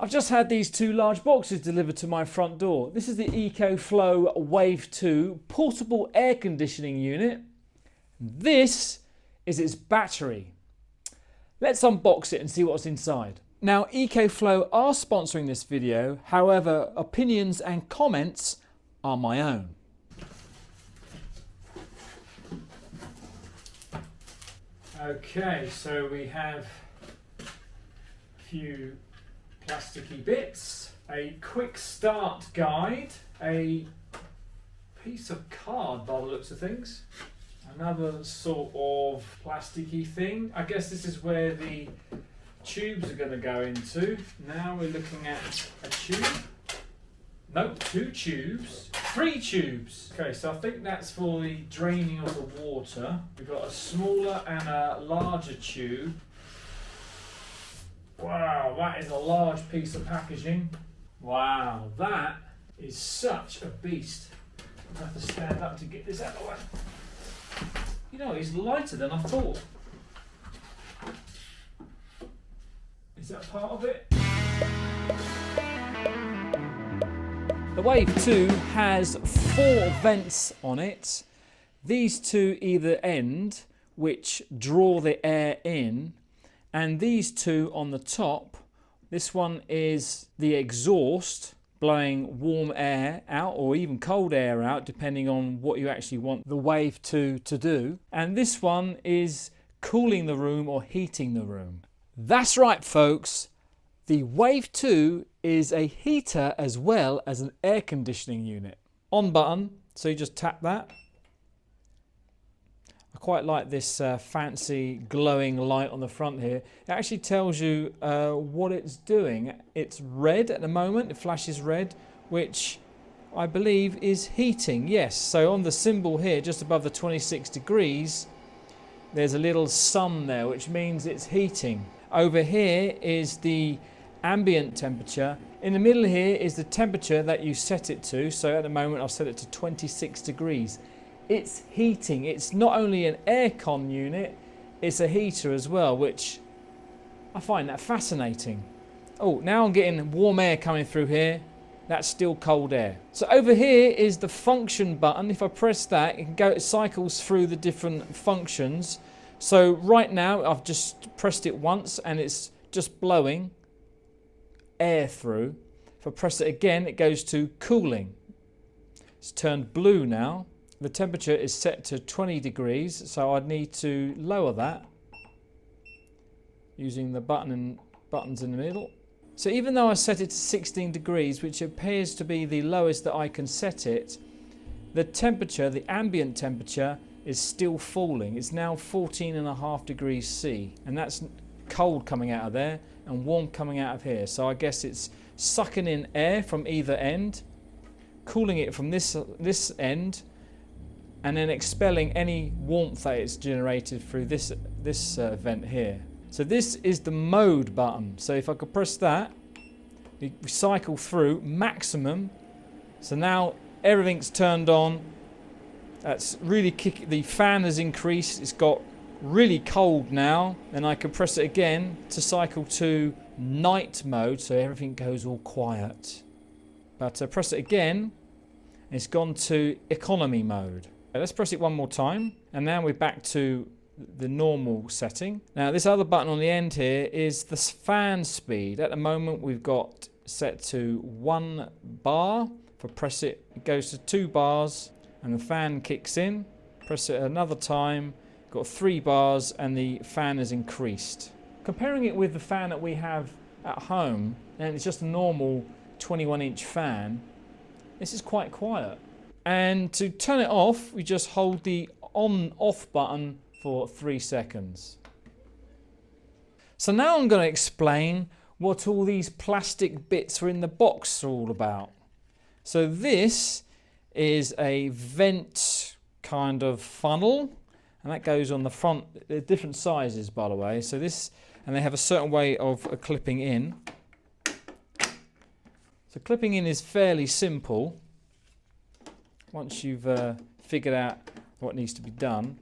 I've just had these two large boxes delivered to my front door. This is the EcoFlow Wave 2 portable air conditioning unit. This is its battery. Let's unbox it and see what's inside. Now, EcoFlow are sponsoring this video, however, opinions and comments are my own. Okay, so we have a few plasticky bits, a quick start guide, a piece of card by the looks of things, another sort of plasticky thing. I guess this is where the tubes are going to go into. Now we're looking at a tube. Nope, 2 tubes, 3 tubes. Okay, so I think that's for the draining of the water. We've got a smaller and a larger tube. Wow, that is a large piece of packaging. Wow, that is such a beast. I have to stand up to get this out of the way. You know, it's lighter than I thought. Is that part of it? The Wave 2 has 4 vents on it. These two either end, which draw the air in, and these two on the top. This one is the exhaust, blowing warm air out or even cold air out, depending on what you actually want the Wave 2 to do. And this one is cooling the room or heating the room. That's right, folks. The Wave 2 is a heater as well as an air conditioning unit. On button, so you just tap that. I quite like this fancy glowing light on the front here. It actually tells you what it's doing. It's red at the moment, it flashes red, which I believe is heating. Yes, so on the symbol here, just above the 26 degrees, there's a little sun there, which means it's heating. Over here is the ambient temperature. In the middle here is the temperature that you set it to. So at the moment I've set it to 26 degrees. It's heating. It's not only an aircon unit, it's a heater as well, which I find that fascinating. Oh, now I'm getting warm air coming through here. That's still cold air. So over here is the function button. If I press that, it cycles through the different functions. So right now I've just pressed it once and it's just blowing air through. If I press it again, it goes to cooling. It's turned blue now. The temperature is set to 20 degrees, so I'd need to lower that using the buttons in the middle. So even though I set it to 16 degrees, which appears to be the lowest that I can set it, the temperature, the ambient temperature, is still falling. It's now 14.5 degrees C, and that's cold coming out of there and warm coming out of here. So I guess it's sucking in air from either end, cooling it from this end, and then expelling any warmth that it's generated through this vent here. So this is the mode button. So if I could press that, we cycle through maximum. So now everything's turned on. That's really the fan has increased. It's got really cold now. Then I can press it again to cycle to night mode, so everything goes all quiet. But press it again, it's gone to economy mode. Let's press it one more time, and now we're back to the normal setting. Now this other button on the end here is the fan speed. At the moment we've got set to 1 bar. If I press it, it goes to 2 bars and the fan kicks in. Press it another time, got 3 bars and the fan has increased. Comparing it with the fan that we have at home, and it's just a normal 21-inch fan, this is quite quiet. And to turn it off, we just hold the on-off button for 3 seconds. So now I'm going to explain what all these plastic bits are in the box are all about. So this is a vent kind of funnel, and that goes on the front. They're different sizes, by the way. So this, and they have a certain way of clipping in. So clipping in is fairly simple once you've figured out what needs to be done.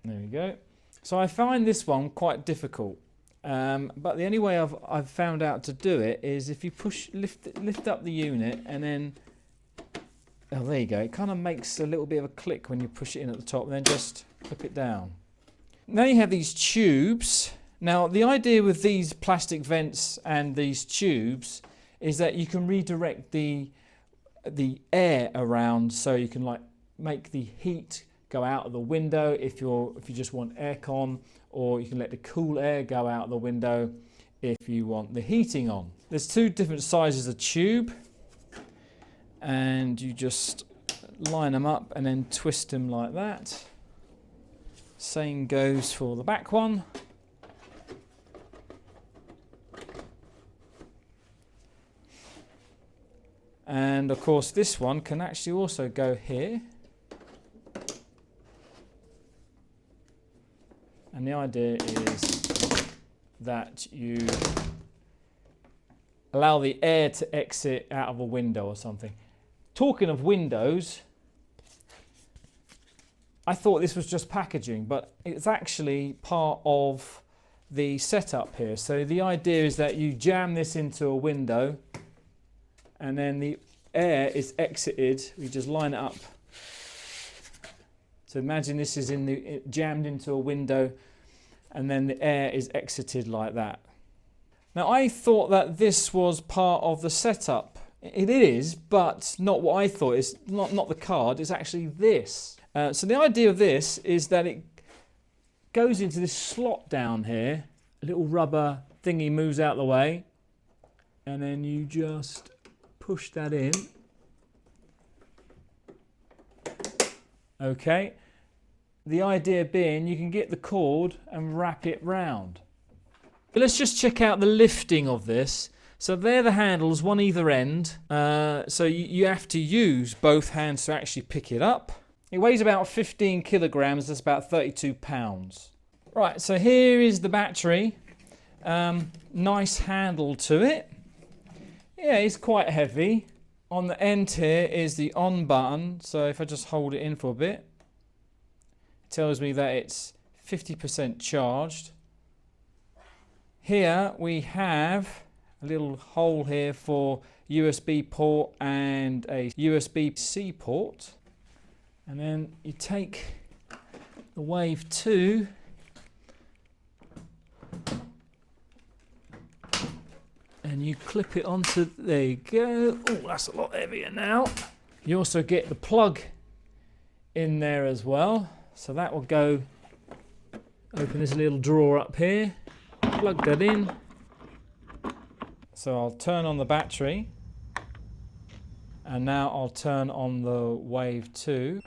There we go. So I find this one quite difficult. But the only way I've found out to do it is if you lift up the unit and then, oh, there you go. It kind of makes a little bit of a click when you push it in at the top and then just flip it down. Now you have these tubes. Now the idea with these plastic vents and these tubes is that you can redirect the air around, so you can like make the heat go out of the window if you just want aircon, or you can let the cool air go out of the window if you want the heating on. There's two different sizes of tube, and you just line them up and then twist them like that. Same goes for the back one. And of course this one can actually also go here. And the idea is that you allow the air to exit out of a window or something. Talking of windows, I thought this was just packaging, but it's actually part of the setup here. So the idea is that you jam this into a window and then the air is exited. We just line it up. So imagine this is jammed into a window and then the air is exited like that. Now I thought that this was part of the setup. It is, but not what I thought. It's not the card, it's actually this. So the idea of this is that it goes into this slot down here. A little rubber thingy moves out of the way. And then you just push that in. Okay. The idea being you can get the cord and wrap it round. But let's just check out the lifting of this. So they're the handles, one either end. So you have to use both hands to actually pick it up. It weighs about 15 kilograms, that's about 32 pounds. Right, so here is the battery. Nice handle to it. Yeah, it's quite heavy. On the end here is the on button. So if I just hold it in for a bit, it tells me that it's 50% charged. Here we have a little hole here for USB port and a USB-C port. And then you take the Wave 2 and you clip it onto, there you go. Oh, that's a lot heavier now. You also get the plug in there as well. So that will go, open this little drawer up here, plug that in. So I'll turn on the battery. And now I'll turn on the Wave 2.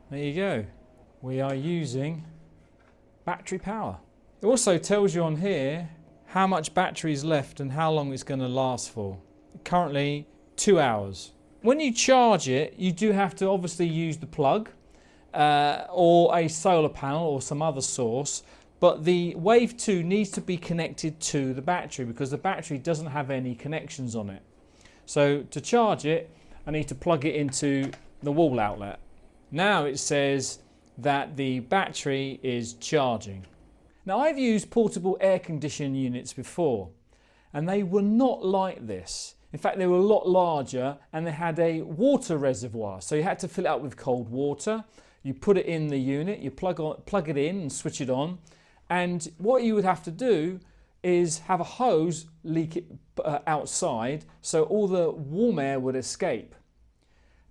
There you go. We are using battery power. It also tells you on here how much battery is left and how long it's going to last for. Currently 2 hours. When you charge it, you do have to obviously use the plug or a solar panel or some other source. But the Wave 2 needs to be connected to the battery because the battery doesn't have any connections on it. So to charge it, I need to plug it into the wall outlet. Now it says that the battery is charging. Now I've used portable air conditioning units before, and they were not like this. In fact, they were a lot larger and they had a water reservoir. So you had to fill it up with cold water. You put it in the unit, you plug it in and switch it on. And what you would have to do is have a hose leak it outside so all the warm air would escape.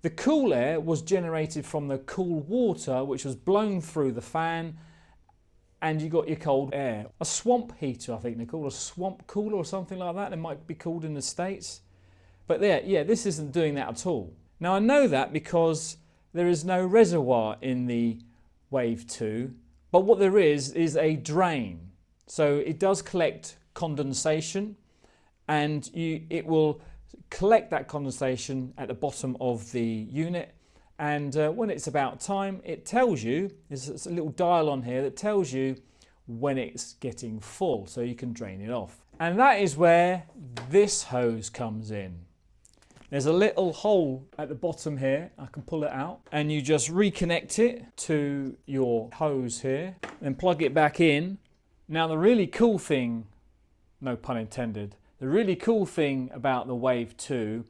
The cool air was generated from the cool water which was blown through the fan, and you got your cold air. A swamp heater, I think they're called, a swamp cooler or something like that. It might be called in the States. But yeah, this isn't doing that at all. Now I know that because there is no reservoir in the Wave 2, but what there is a drain. So it does collect condensation, and it will collect that condensation at the bottom of the unit. And when it's about time, it tells you, there's a little dial on here that tells you when it's getting full, so you can drain it off. And that is where this hose comes in. There's a little hole at the bottom here. I can pull it out, and you just reconnect it to your hose here, then plug it back in. Now the really cool thing, no pun intended, the really cool thing about the Wave 2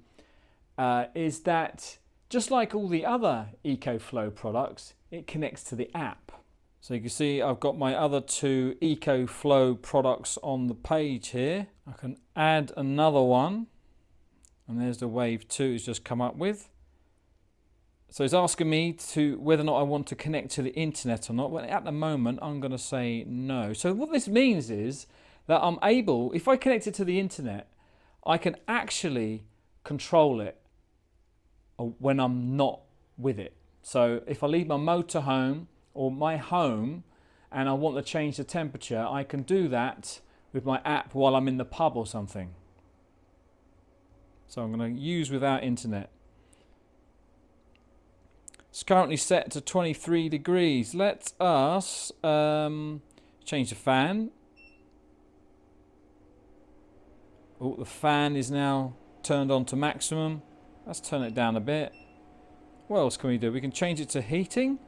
is that just like all the other EcoFlow products, it connects to the app. So you can see I've got my other two EcoFlow products on the page here. I can add another one, and there's the Wave 2 it's just come up with. So it's asking me to whether or not I want to connect to the internet or not. Well, at the moment, I'm going to say no. So what this means is that I'm able, if I connect it to the internet, I can actually control it when I'm not with it. So if I leave my motorhome or my home and I want to change the temperature, I can do that with my app while I'm in the pub or something. So I'm going to use without internet. It's currently set to 23 degrees. Let us change the fan. Oh, the fan is now turned on to maximum. Let's turn it down a bit. What else can we do? We can change it to heating.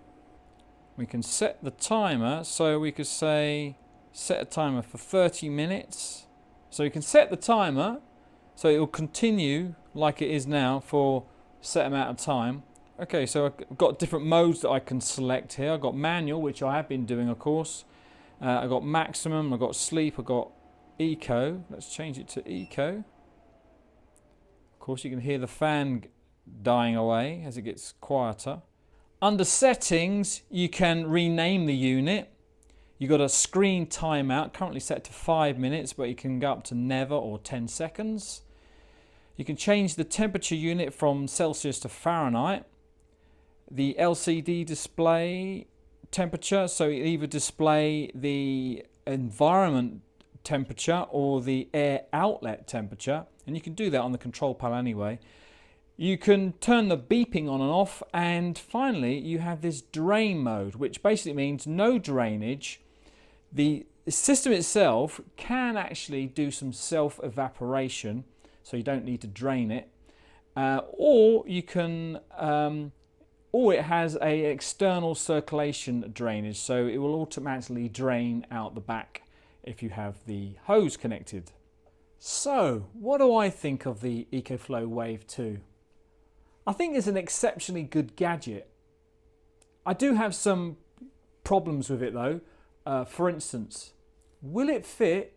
We can set the timer, so we could say set a timer for 30 minutes. So you can set the timer so it will continue like it is now for a set amount of time. Okay, so I've got different modes that I can select here. I've got manual, which I have been doing, of course. I've got maximum, I've got sleep, I've got eco. Let's change it to eco. Of course, you can hear the fan dying away as it gets quieter. Under settings, you can rename the unit. You've got a screen timeout, currently set to 5 minutes, but you can go up to never or 10 seconds. You can change the temperature unit from Celsius to Fahrenheit. The LCD display temperature, so it either display the environment temperature or the air outlet temperature, and you can do that on the control panel anyway. You can turn the beeping on and off, and finally you have this drain mode, which basically means no drainage. The system itself can actually do some self-evaporation, so you don't need to drain it, or you can or it has a external circulation drainage, so it will automatically drain out the back if you have the hose connected. So, what do I think of the EcoFlow Wave 2? I think it's an exceptionally good gadget. I do have some problems with it though. For instance, will it fit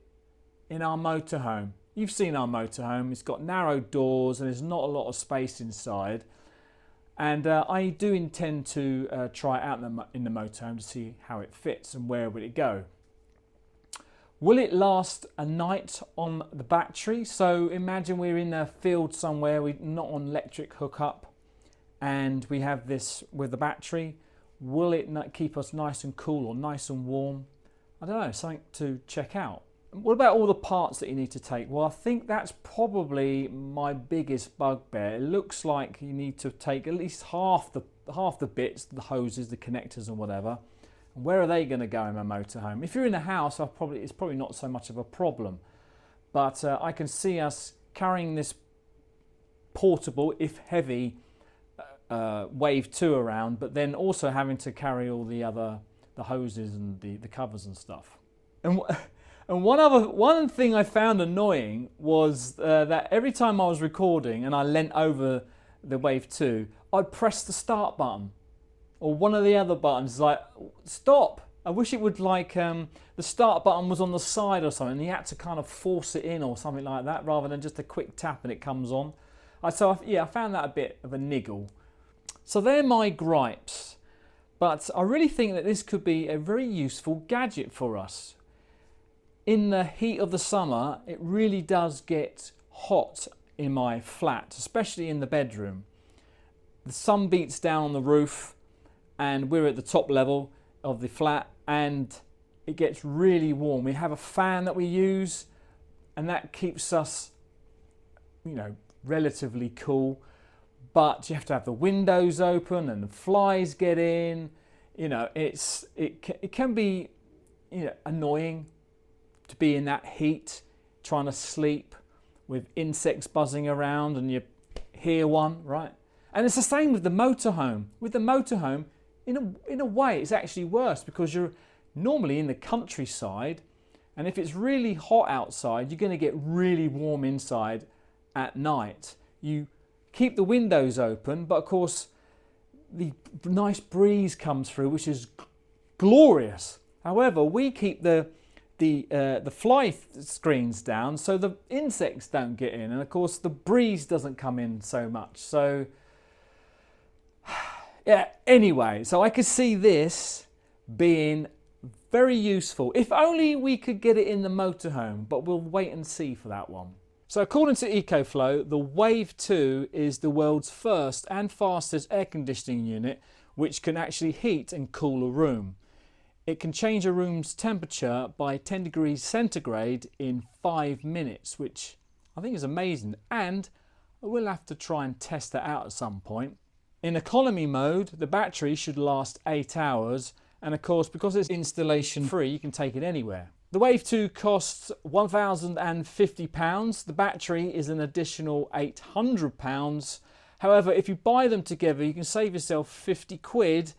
in our motorhome? You've seen our motorhome, it's got narrow doors and there's not a lot of space inside. And I do intend to try it out in the motorhome to see how it fits and where will it go. Will it last a night on the battery? So imagine we're in a field somewhere, we're not on electric hookup, and we have this with the battery. Will it keep us nice and cool or nice and warm? I don't know, something to check out. What about all the parts that you need to take? Well, I think that's probably my biggest bugbear. It looks like you need to take at least half the bits, the hoses, the connectors and whatever. And where are they going to go in my motorhome? If you're in a house, it's probably not so much of a problem. But I can see us carrying this portable, if heavy, Wave 2 around, but then also having to carry all the hoses and the covers and stuff. And one thing I found annoying was that every time I was recording and I leant over the Wave 2, I'd press the start button or one of the other buttons, like, stop. I wish it would, like, the start button was on the side or something, and you had to kind of force it in or something like that rather than just a quick tap and it comes on. I found that a bit of a niggle. So they're my gripes, but I really think that this could be a very useful gadget for us. In the heat of the summer, it really does get hot in my flat, especially in the bedroom. The sun beats down on the roof and we're at the top level of the flat and it gets really warm. We have a fan that we use and that keeps us, relatively cool. But you have to have the windows open and the flies get in. It can be, annoying to be in that heat, trying to sleep with insects buzzing around and you hear one, right? And it's the same with the motorhome. With the motorhome, in a way, it's actually worse because you're normally in the countryside And if it's really hot outside, you're going to get really warm inside at night. You keep the windows open, but of course the nice breeze comes through, which is glorious. However, we keep the fly screens down so the insects don't get in, and of course the breeze doesn't come in so much. So yeah, anyway, so I could see this being very useful. If only we could get it in the motorhome, but we'll wait and see for that one. So according to EcoFlow, the Wave 2 is the world's first and fastest air conditioning unit which can actually heat and cool a room. It can change a room's temperature by 10 degrees centigrade in 5 minutes, which I think is amazing, and we'll have to try and test that out at some point. In economy mode, the battery should last 8 hours, and of course, because it's installation free, you can take it anywhere. The Wave 2 costs £1,050. The battery is an additional £800. However, if you buy them together, you can save yourself 50 quid,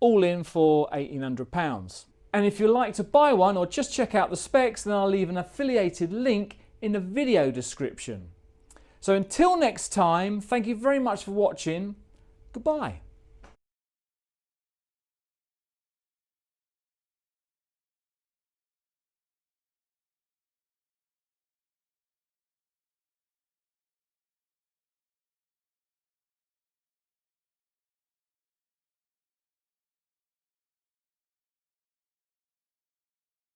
all in for £1,800. And if you'd like to buy one or just check out the specs, then I'll leave an affiliated link in the video description. So until next time, thank you very much for watching. Goodbye.